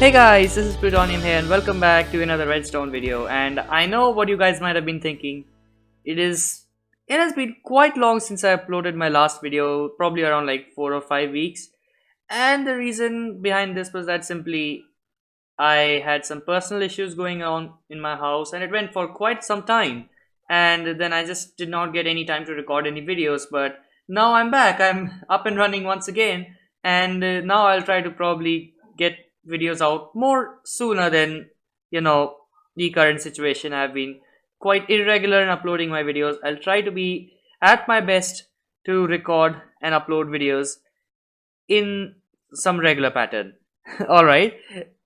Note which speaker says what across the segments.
Speaker 1: Hey guys, this is Plutonium here and welcome back to another Redstone video. And I know what you guys might have been thinking. It has been quite long since I uploaded my last video, probably around like 4 or 5 weeks. And the reason behind this was that simply I had some personal issues going on in my house and it went for quite some time. And then I just did not get any time to record any videos, but now I'm back. I'm up and running once again, and now I'll try to probably get videos out more sooner than the current situation. I've been quite irregular in uploading my videos. I'll try to be at my best to record and upload videos in some regular pattern. All right,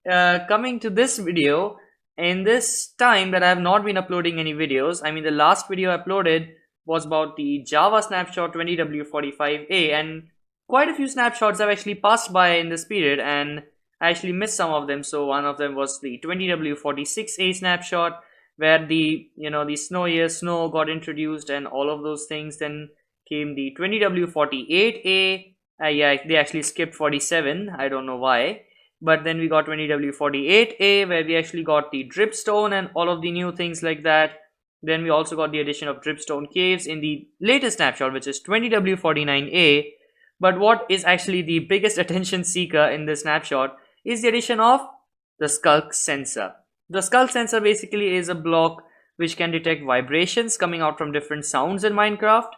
Speaker 1: coming to this video, in this time that I have not been uploading any videos, I mean the last video I uploaded was about the Java snapshot 20W45A, and quite a few snapshots have actually passed by in this period and I actually missed some of them. So one of them was the 20W46A snapshot, where the snow got introduced and all of those things. Then came the 20W48A. Yeah, they actually skipped 47. I don't know why. But then we got 20W48A, where we actually got the dripstone and all of the new things like that. Then we also got the addition of dripstone caves in the latest snapshot, which is 20W49A. But what is actually the biggest attention seeker in this snapshot is the addition of the Sculk sensor. The Sculk sensor basically is a block which can detect vibrations coming out from different sounds in Minecraft,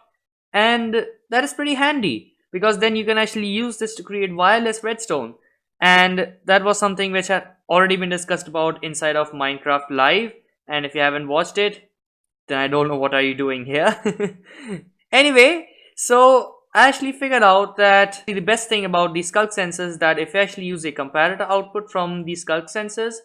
Speaker 1: and that is pretty handy because then you can actually use this to create wireless redstone. And that was something which had already been discussed about inside of Minecraft Live, and if you haven't watched it, then I don't know what are you doing here. Anyway, so I actually figured out that the best thing about the Sculk sensors is that if you actually use a comparator output from the Sculk sensors,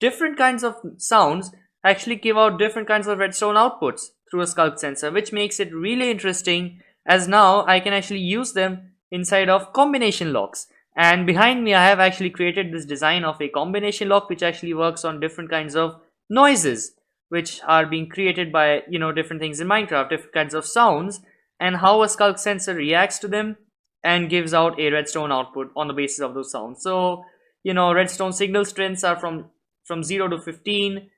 Speaker 1: different kinds of sounds actually give out different kinds of redstone outputs through a Sculk sensor, which makes it really interesting, as now I can actually use them inside of combination locks. And behind me I have actually created this design of a combination lock which actually works on different kinds of noises which are being created by different things in Minecraft, different kinds of sounds, and how a Sculk sensor reacts to them and gives out a redstone output on the basis of those sounds. So redstone signal strengths are from 0 to 15,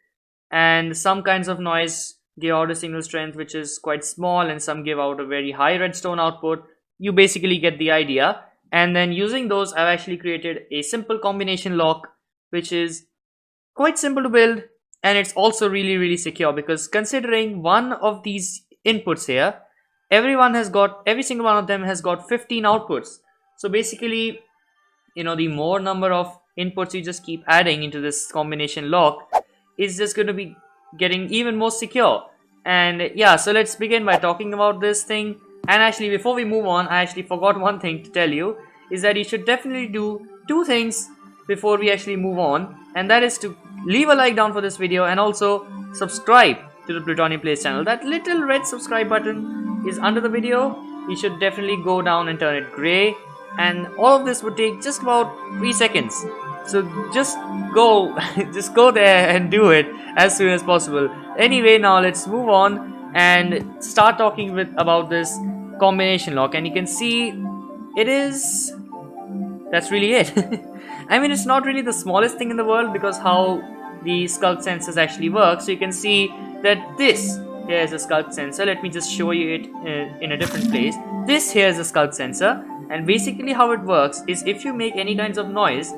Speaker 1: and some kinds of noise give out a signal strength which is quite small, and some give out a very high redstone output. You basically get the idea. And then using those, I've actually created a simple combination lock which is quite simple to build, and it's also really secure, because considering one of these inputs here, every single one of them has got 15 outputs. So basically, the more number of inputs you just keep adding into this combination lock is just going to be getting even more secure. And yeah, so let's begin by talking about this thing. And actually, before we move on, I actually forgot one thing to tell you, is that you should definitely do two things before we actually move on, and that is to leave a like down for this video and also subscribe to the Plutonium Plays channel. That little red subscribe button is under the video. You should definitely go down and turn it gray, and all of this would take just about 3 seconds. So just go just go there and do it as soon as possible. Anyway, now let's move on and start talking about this combination lock. And you can see that's really it. I mean, it's not really the smallest thing in the world, because how the Sculk sensors actually work. So you can see that this here is a Sculk sensor. Let me just show you it in a different place. This here is a Sculk sensor, and basically how it works is if you make any kinds of noise,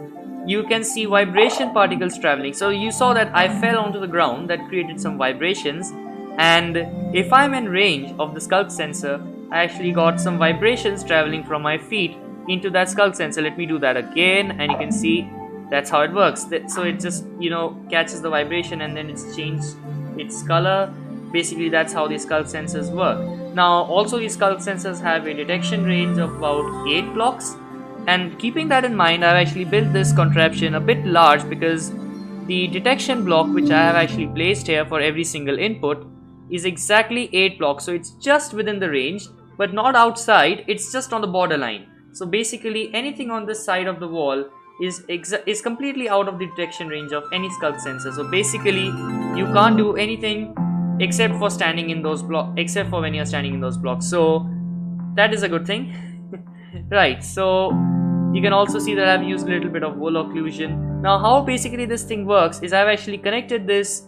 Speaker 1: you can see vibration particles traveling. So you saw that I fell onto the ground, that created some vibrations, and if I'm in range of the Sculk sensor, I actually got some vibrations traveling from my feet into that Sculk sensor. Let me do that again, and you can see that's how it works. So it just catches the vibration and then it's changed its color. Basically that's how the Sculk sensors work. Now also these Sculk sensors have a detection range of about 8 blocks, and keeping that in mind, I've actually built this contraption a bit large, because the detection block which I have actually placed here for every single input is exactly 8 blocks. So it's just within the range but not outside, it's just on the borderline. So basically anything on this side of the wall is completely out of the detection range of any Sculk sensor. So basically you can't do anything except for standing in those blocks, except for when you're standing in those blocks. So that is a good thing. Right, so you can also see that I've used a little bit of wool occlusion Now how basically this thing works is I've actually connected this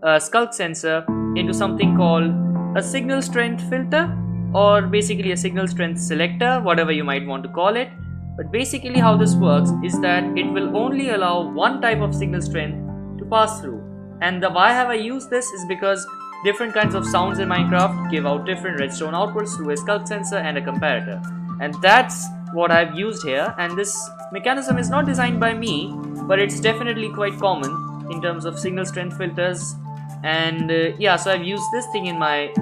Speaker 1: Sculk sensor into something called a signal strength filter, or basically a signal strength selector, whatever you might want to call it. But basically how this works is that it will only allow one type of signal strength to pass through. And why have I used this is because different kinds of sounds in Minecraft give out different redstone outputs through a Sculk sensor and a comparator. And that's what I've used here, and this mechanism is not designed by me, but it's definitely quite common in terms of signal strength filters. And yeah, so I've used this thing in my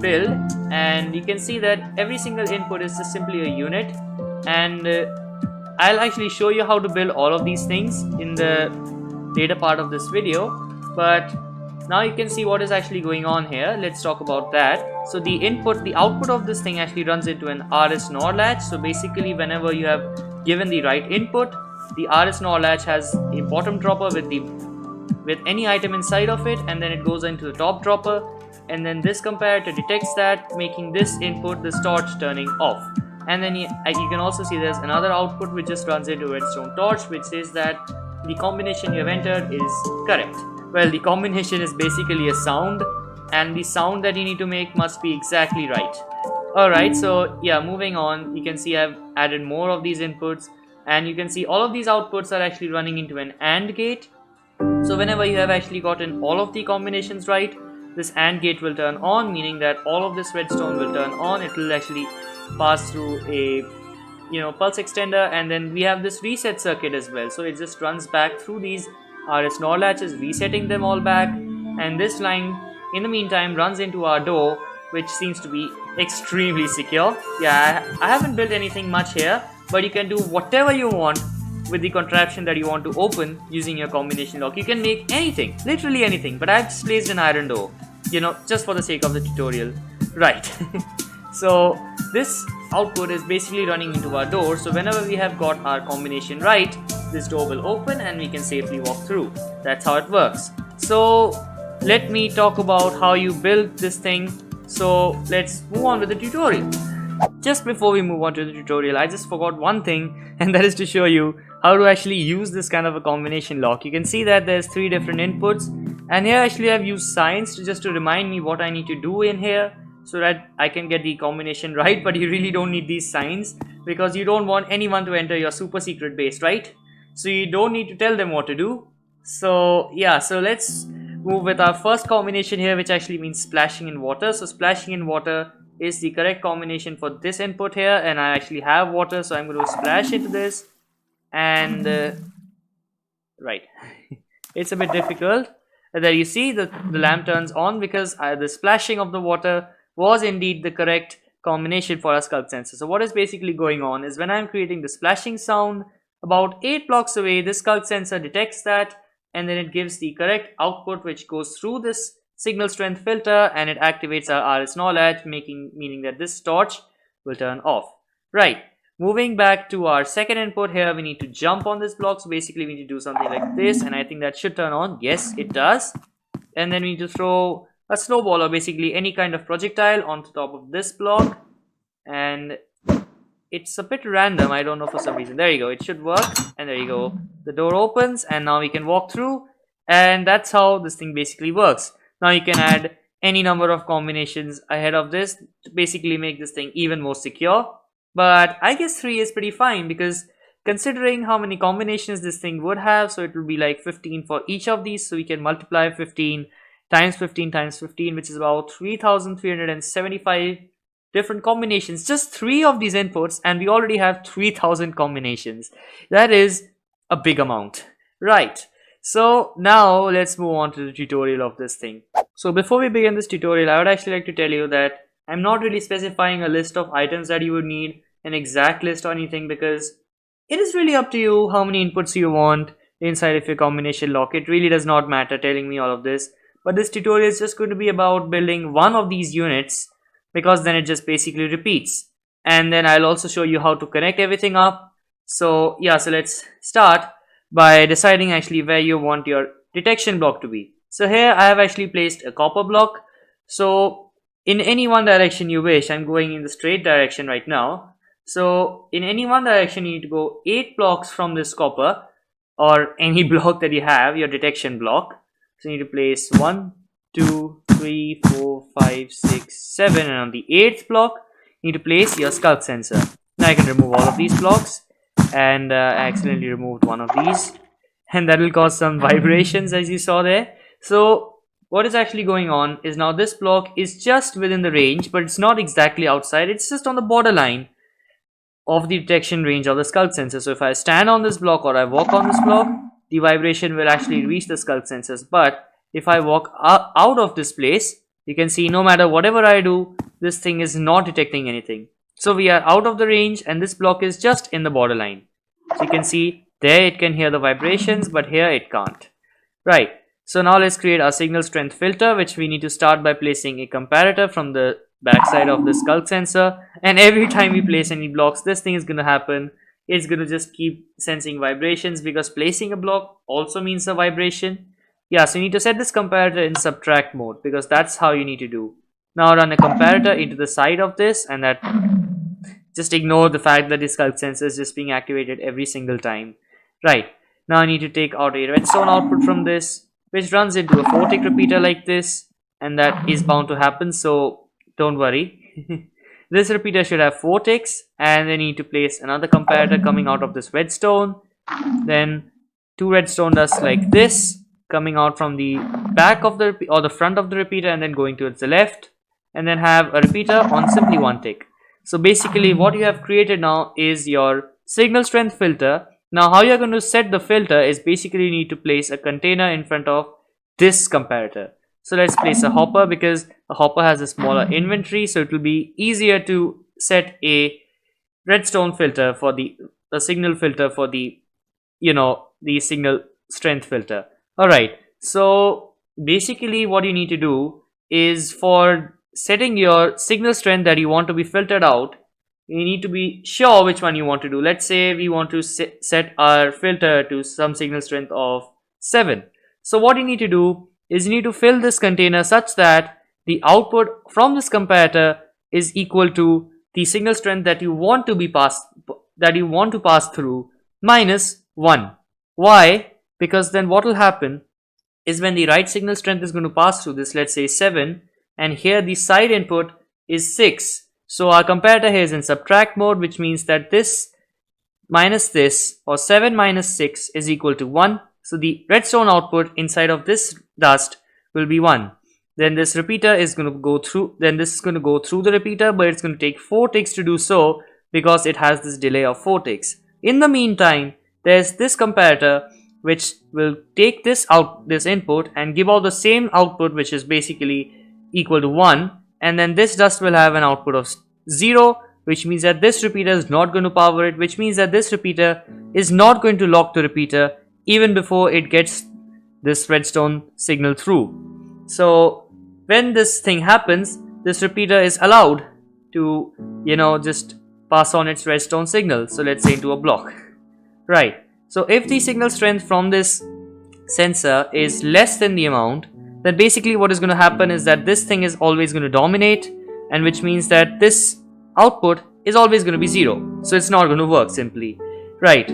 Speaker 1: build, and you can see that every single input is just simply a unit. And I'll actually show you how to build all of these things in the later part of this video, but now you can see what is actually going on here. Let's talk about that. So the output of this thing actually runs into an RS NOR latch. So basically whenever you have given the right input, the RS NOR latch has a bottom dropper with any item inside of it, and then it goes into the top dropper, and then this comparator detects that, making this input, this torch, turning off. And then you can also see there's another output which just runs into a redstone torch, which says that the combination you have entered is correct. Well, the combination is basically a sound, and the sound that you need to make must be exactly right. Alright, so yeah, moving on, you can see I've added more of these inputs, and you can see all of these outputs are actually running into an AND gate. So whenever you have actually gotten all of the combinations right, this AND gate will turn on, meaning that all of this redstone will turn on. It will actually pass through a pulse extender, and then we have this reset circuit as well. So it just runs back through these RS NOR latches, resetting them all back, and this line in the meantime runs into our door, which seems to be extremely secure. Yeah, I haven't built anything much here, but you can do whatever you want with the contraption that you want to open using your combination lock. You can make anything, literally anything, but I've just placed an iron door, just for the sake of the tutorial. Right. So this output is basically running into our door, so whenever we have got our combination right, this door will open and we can safely walk through. That's how it works. So let me talk about how you build this thing. So let's move on with the tutorial. Just before we move on to the tutorial, I just forgot one thing, and that is to show you how to actually use this kind of a combination lock. You can see that there's 3 different inputs, and here actually I've used signs just to remind me what I need to do in here, so that I can get the combination right. But you really don't need these signs, because you don't want anyone to enter your super secret base, right? So you don't need to tell them what to do. So yeah, so let's move with our first combination here, which actually means splashing in water. So splashing in water is the correct combination for this input here, and I actually have water, so I'm going to splash into this. And right, it's a bit difficult. There you see the lamp turns on because the splashing of the water was indeed the correct combination for our Sculk sensor. So what is basically going on is when I'm creating the splashing sound, about 8 blocks away, this Sculk sensor detects that, and then it gives the correct output, which goes through this signal strength filter, and it activates our RS NOR latch, meaning that this torch will turn off. Right. Moving back to our second input here, we need to jump on this block. So basically we need to do something like this, and I think that should turn on. Yes, it does. And then we need to throw a snowball, or basically any kind of projectile, on top of this block, and it's a bit random, I don't know, for some reason. There you go, it should work, and there you go, the door opens, and now we can walk through, and that's how this thing basically works. Now you can add any number of combinations ahead of this to basically make this thing even more secure. But I guess 3 is pretty fine, because considering how many combinations this thing would have, so it will be like 15 for each of these. So we can multiply 15 times 15 times 15, which is about 3,375 different combinations. Just 3 of these inputs, and we already have 3,000 combinations. That is a big amount. Right. So now let's move on to the tutorial of this thing. So before we begin this tutorial, I would actually like to tell you that I'm not really specifying a list of items that you would need, an exact list or anything, because it is really up to you how many inputs you want inside of your combination lock. It really does not matter telling me all of this, but this tutorial is just going to be about building one of these units, because then it just basically repeats. And then I'll also show you how to connect everything up. So yeah, so let's start by deciding actually where you want your detection block to be. So here I have actually placed a copper block. So in any one direction you wish, I'm going in the straight direction right now. So in any one direction you need to go 8 blocks from this copper or any block that you have, your detection block. So you need to place 1, 2, 3, 4, 5, 6, 7, and on the 8th block you need to place your Sculk sensor. Now I can remove all of these blocks, and I accidentally removed one of these, and that will cause some vibrations as you saw there. So what is actually going on is now this block is just within the range, but it's not exactly outside, it's just on the borderline of the detection range of the Sculk sensor. So if I stand on this block or I walk on this block, the vibration will actually reach the Sculk sensors. But if I walk out of this place, you can see no matter whatever I do, this thing is not detecting anything. So we are out of the range and this block is just in the borderline. So you can see there it can hear the vibrations, but here it can't. Right. So now let's create our signal strength filter, which we need to start by placing a comparator from the backside of the Sculk sensor, and every time we place any blocks, this thing is going to happen. It's going to just keep sensing vibrations, because placing a block also means a vibration. Yeah, so you need to set this comparator in subtract mode, because that's how you need to do. Now run a comparator into the side of this, and that just ignore the fact that the Sculk sensor is just being activated every single time. Right, now I need to take out a redstone output from this, which runs into a 4-tick repeater like this, and that is bound to happen, so don't worry. This repeater should have 4 ticks, and then you need to place another comparator coming out of this redstone, then 2 redstone dust like this coming out from the back of the or the front of the repeater and then going towards the left, and then have a repeater on simply 1 tick. So basically what you have created now is your signal strength filter. Now how you're going to set the filter is basically you need to place a container in front of this comparator. So let's place a hopper, because a hopper has a smaller inventory, so it will be easier to set a redstone filter for the signal filter for the the signal strength filter. Alright, so basically what you need to do is, for setting your signal strength that you want to be filtered out, you need to be sure which one you want to do. Let's say we want to set our filter to some signal strength of 7. So what you need to do is you need to fill this container such that the output from this comparator is equal to the signal strength that you want to pass through minus 1. Why? Because then what will happen is, when the right signal strength is going to pass through this, let's say 7, and here the side input is 6. So our comparator here is in subtract mode, which means that this minus this, or 7 minus 6, is equal to 1. So the redstone output inside of this dust will be 1. Then this repeater is going to go through, the repeater, but it's going to take 4 ticks to do so, because it has this delay of 4 ticks. In the meantime, there's this comparator which will take this input and give out the same output, which is basically equal to 1, and then this dust will have an output of 0, which means that this repeater is not going to power it, which means that this repeater is not going to lock the repeater even before it gets this redstone signal through. So when this thing happens, this repeater is allowed to just pass on its redstone signal, so let's say into a block. Right, so if the signal strength from this sensor is less than the amount, then basically what is going to happen is that this thing is always going to dominate, and which means that this output is always going to be 0, so it's not going to work simply. Right,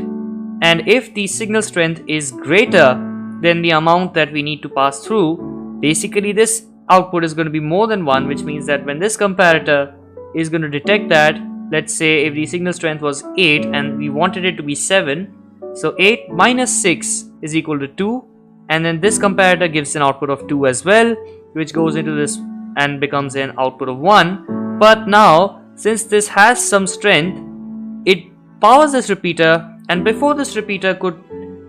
Speaker 1: and if the signal strength is greater than the amount that we need to pass through, basically this output is going to be more than 1, which means that when this comparator is going to detect that, let's say if the signal strength was 8 and we wanted it to be 7, so 8 minus 6 is equal to 2, and then this comparator gives an output of 2 as well, which goes into this and becomes an output of 1. But now, since this has some strength, it powers this repeater, and before this repeater could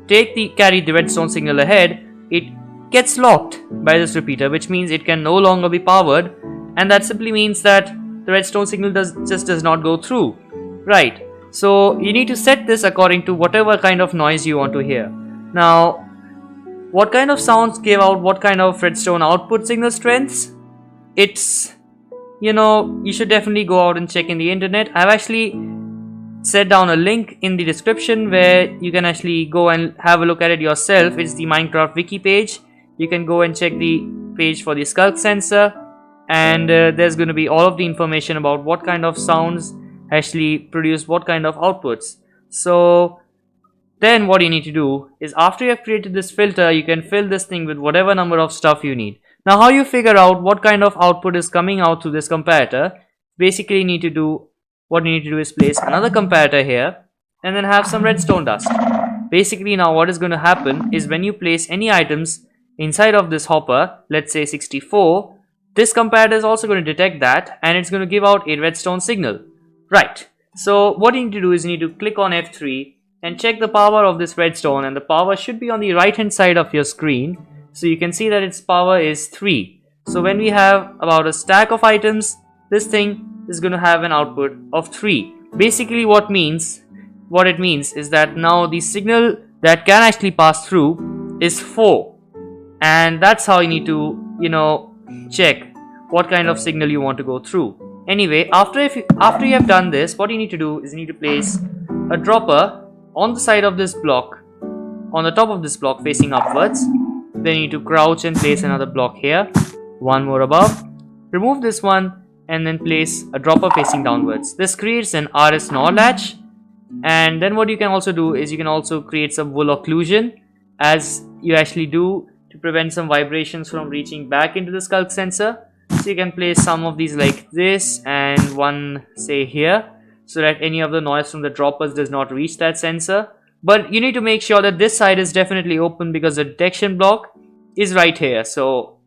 Speaker 1: carry the redstone signal ahead, it gets locked by this repeater, which means it can no longer be powered, and that simply means that the redstone signal does not go through. Right, so you need to set this according to whatever kind of noise you want to hear. Now, what kind of sounds gave out what kind of redstone output signal strengths? It's, you should definitely go out and check in the internet. I've actually set down a link in the description where you can actually go and have a look at it yourself. It's the Minecraft wiki page. You can go and check the page for the Sculk sensor, and there's going to be all of the information about what kind of sounds actually produce what kind of outputs. So Then what you need to do is, after you have created this filter, you can fill this thing with whatever number of stuff you need. Now how you figure out what kind of output is coming out through this comparator, basically you need to do, what you need to do is place another comparator here and then have some redstone dust. Basically now what is going to happen is, when you place any items inside of this hopper, let's say 64, this comparator is also going to detect that and it's going to give out a redstone signal. Right. So what you need to do is, you need to click on F3 and check the power of this redstone, and the power should be on the right hand side of your screen. So you can see that its power is 3. So when we have about a stack of items, this thing is going to have an output of 3. Basically what it means is that now the signal that can actually pass through is 4. And that's how you need to, check what kind of signal you want to go through. Anyway, after you have done this, what you need to do is, you need to place a dropper on the side of this block, on the top of this block facing upwards. Then you need to crouch and place another block here, one more above, remove this one, and then place a dropper facing downwards. This creates an RS NOR latch. And then what you can also do is, you can also create some wool occlusion, as you actually do, to prevent some vibrations from reaching back into the Sculk sensor. So you can place some of these like this, and one say here, so that any of the noise from the droppers does not reach that sensor. But you need to make sure that this side is definitely open, because the detection block is right here, so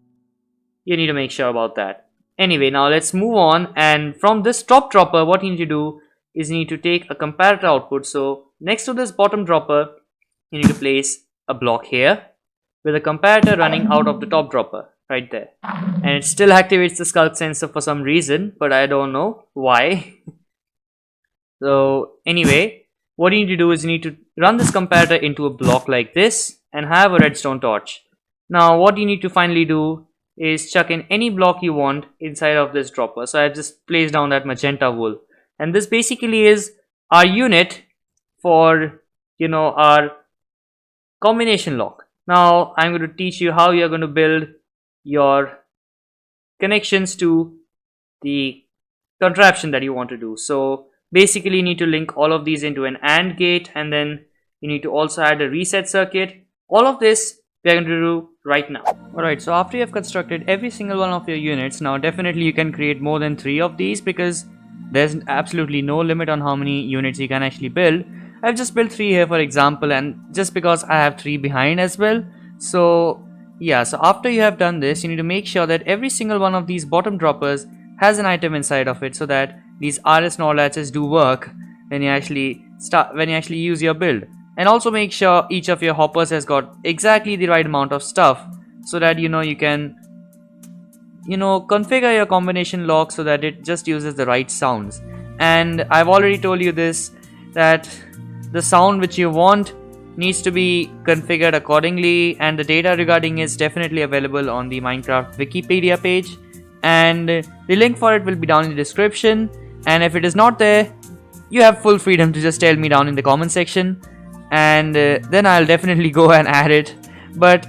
Speaker 1: you need to make sure about that. Anyway, now let's move on, and from this top dropper, what you need to do is, you need to take a comparator output. So next to this bottom dropper, you need to place a block here with a comparator running out of the top dropper right there, and it still activates the Sculk sensor for some reason, but I don't know why. So anyway, what you need to do is, you need to run this comparator into a block like this and have a redstone torch. Now what you need to finally do is chuck in any block you want inside of this dropper. So I just placed down that magenta wool, and this basically is our unit for our combination lock. Now I'm going to teach you how you're going to build your connections to the contraption that you want to do. So basically you need to link all of these into an AND gate, and then you need to also add a reset circuit. All of this we are going to do right now. Alright, so after you have constructed every single one of your units, now definitely you can create more than 3 of these, because there's absolutely no limit on how many units you can actually build. I've just built 3 here for example, and just because I have 3 behind as well. So yeah, so after you have done this, you need to make sure that every single one of these bottom droppers has an item inside of it, so that these RS NOR latches do work when you actually use your build. And also make sure each of your hoppers has got exactly the right amount of stuff, so that you can configure your combination lock so that it just uses the right sounds. And I've already told you this, that the sound which you want needs to be configured accordingly, and the data regarding is definitely available on the Minecraft Wikipedia page, and the link for it will be down in the description. And if it is not there, you have full freedom to just tell me down in the comment section, and then I'll definitely go and add it. But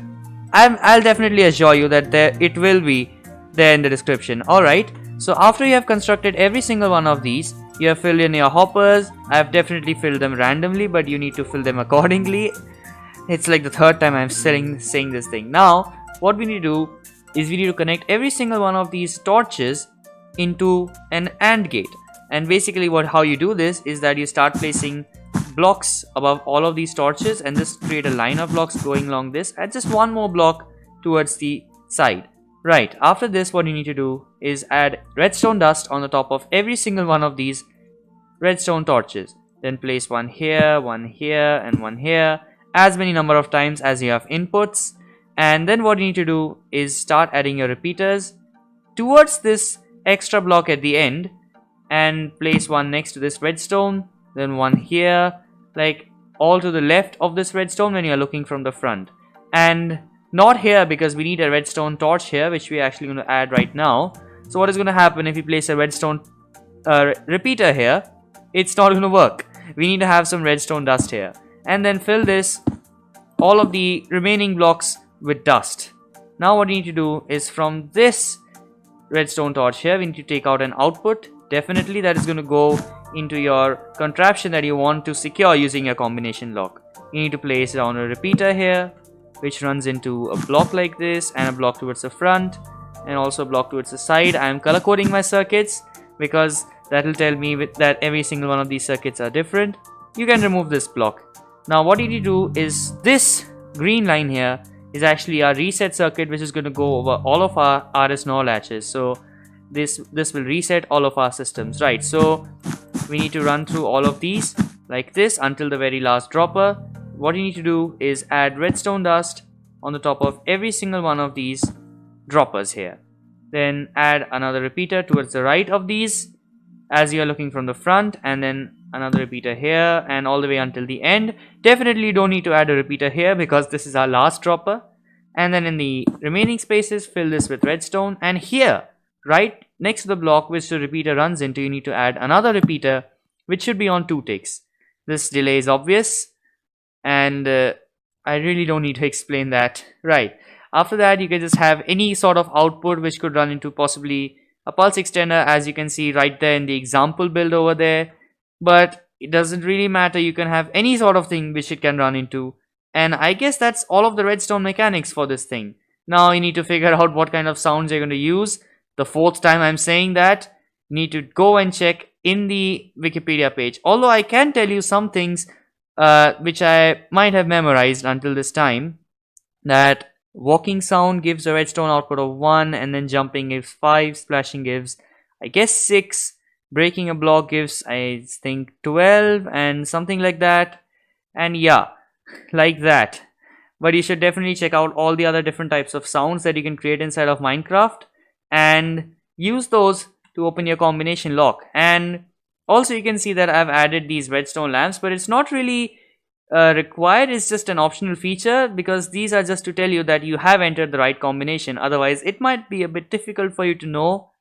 Speaker 1: I'll definitely assure you that it will be there in the description. Alright, so after you have constructed every single one of these, you have filled in your hoppers. I've definitely filled them randomly, but you need to fill them accordingly. It's like the 3rd time I'm saying this thing. Now what we need to do is, we need to connect every single one of these torches into an AND gate. And basically how you do this is that you start placing blocks above all of these torches, and just create a line of blocks going along this, and just one more block towards the side. Right, after this what you need to do is add redstone dust on the top of every single one of these redstone torches. Then place one here, and one here, as many number of times as you have inputs. And then what you need to do is start adding your repeaters towards this extra block at the end, and place one next to this redstone, then one here, like all to the left of this redstone when you are looking from the front. And not here, because we need a redstone torch here, which we are actually going to add right now. So what is going to happen if you place a redstone repeater here? It's not going to work. We need to have some redstone dust here, and then fill all of the remaining blocks with dust. Now what you need to do is, from this redstone torch here, we need to take out an output. Definitely that is going to go into your contraption that you want to secure using your combination lock. you need to place down a repeater here, which runs into a block like this, and a block towards the front, and also a block towards the side. I am color coding my circuits because that will tell me that every single one of these circuits are different. You can remove this block. Now what you need to do is, this green line here is actually our reset circuit, which is going to go over all of our RS NOR latches. So this will reset all of our systems, right? So we need to run through all of these like this until the very last dropper. What you need to do is add redstone dust on the top of every single one of these droppers here. Then add another repeater towards the right of these as you are looking from the front, and then another repeater here, and all the way until the end. Definitely don't need to add a repeater here because this is our last dropper. And then in the remaining spaces, fill this with redstone, and here right next to the block which the repeater runs into, you need to add another repeater which should be on 2 ticks. This delay is obvious, and I really don't need to explain that, right? After that, you can just have any sort of output which could run into possibly a pulse extender, as you can see right there in the example build over there. But it doesn't really matter, you can have any sort of thing which it can run into. And I guess that's all of the redstone mechanics for this thing. Now you need to figure out what kind of sounds you're going to use. The 4th time I'm saying that, you need to go and check in the Wikipedia page. Although I can tell you some things which I might have memorized until this time, that walking sound gives a redstone output of 1, and then jumping gives 5, splashing gives I guess 6, breaking a block gives I think 12, and something like that, and yeah, like that. But you should definitely check out all the other different types of sounds that you can create inside of Minecraft and use those to open your combination lock. And also you can see that I've added these redstone lamps, but it's not really required. It's just an optional feature because these are just to tell you that you have entered the right combination. Otherwise it might be a bit difficult for you to know.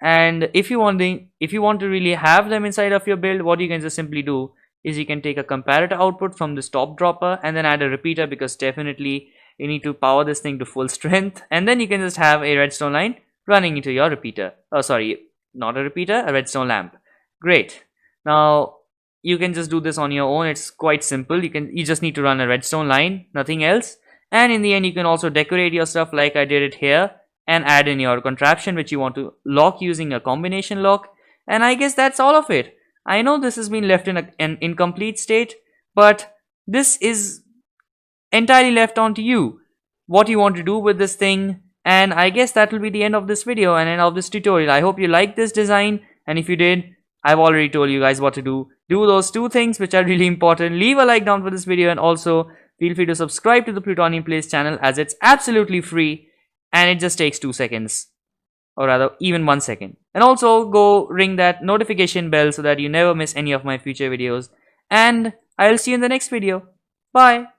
Speaker 1: And if you want to really have them inside of your build, what you can just simply do is you can take a comparator output from this top dropper and then add a repeater, because definitely you need to power this thing to full strength, and then you can just have a redstone line running into your repeater. Oh sorry, not a repeater, a redstone lamp. Great. Now you can just do this on your own. It's quite simple. You just need to run a redstone line, nothing else. And in the end you can also decorate your stuff like I did it here, and add in your contraption which you want to lock using a combination lock. And I guess that's all of it. I know this has been left in an incomplete state, but this is entirely left on to you, what you want to do with this thing. And I guess that will be the end of this video and end of this tutorial. I hope you liked this design, and if you did, I've already told you guys what to do. Do those 2 things which are really important. Leave a like down for this video, and also feel free to subscribe to the Plutonium Plays channel, as it's absolutely free and it just takes 2 seconds, or rather even 1 second. And also go ring that notification bell so that you never miss any of my future videos. And I'll see you in the next video. Bye.